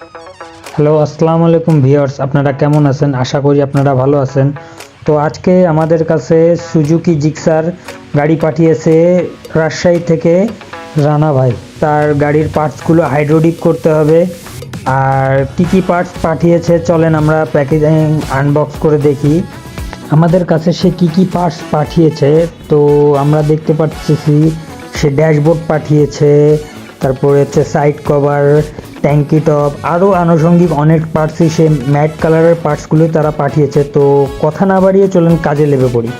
Hello, আসসালামু আলাইকুম viewers, আপনারা কেমন আছেন? আশা করি আপনারা ভালো আছেন। তো আজকে আমাদের কাছে সুজুকি জিক্সার গাড়ি পাঠিয়েছে রাজশাহী থেকে রানা ভাই। তার গাড়ির পার্টসগুলো হাইড্রোলিক করতে হবে। আর কী পার্টস পাঠিয়েছে চলেন আমরা প্যাকেজিং আনবক্স করে দেখি। আমাদের কাছে সে কী পার্টস পাঠিয়েছে তো আমরা দেখতে পাচ্ছি। সে ড্যাশবোর্ড পাঠিয়েছে, তারপরে হচ্ছে সাইড কভার, ট্যাঙ্কি টপ, আরও আনুষঙ্গিক অনেক পার্টসই সে ম্যাট কালারের পার্টসগুলো তারা পাঠিয়েছে। তো কথা না বাড়িয়ে চলেন কাজে লেগে পড়ি।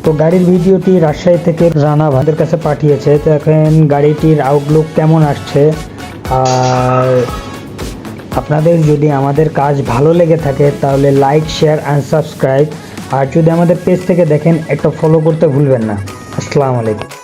তো গাড়ির ভিডিওটি রাজশাহী থেকে রানা ভাইদের কাছে পাঠিয়েছে। তো এখন গাড়িটির আউটলুক কেমন আসছে, আর আপনাদের যদি আমাদের কাজ ভালো লেগে থাকে তাহলে লাইক, শেয়ার অ্যান্ড সাবস্ক্রাইব। আর যদি আমাদের পেজ থেকে দেখেন একটা ফলো করতে ভুলবেন না। আসসালামু আলাইকুম।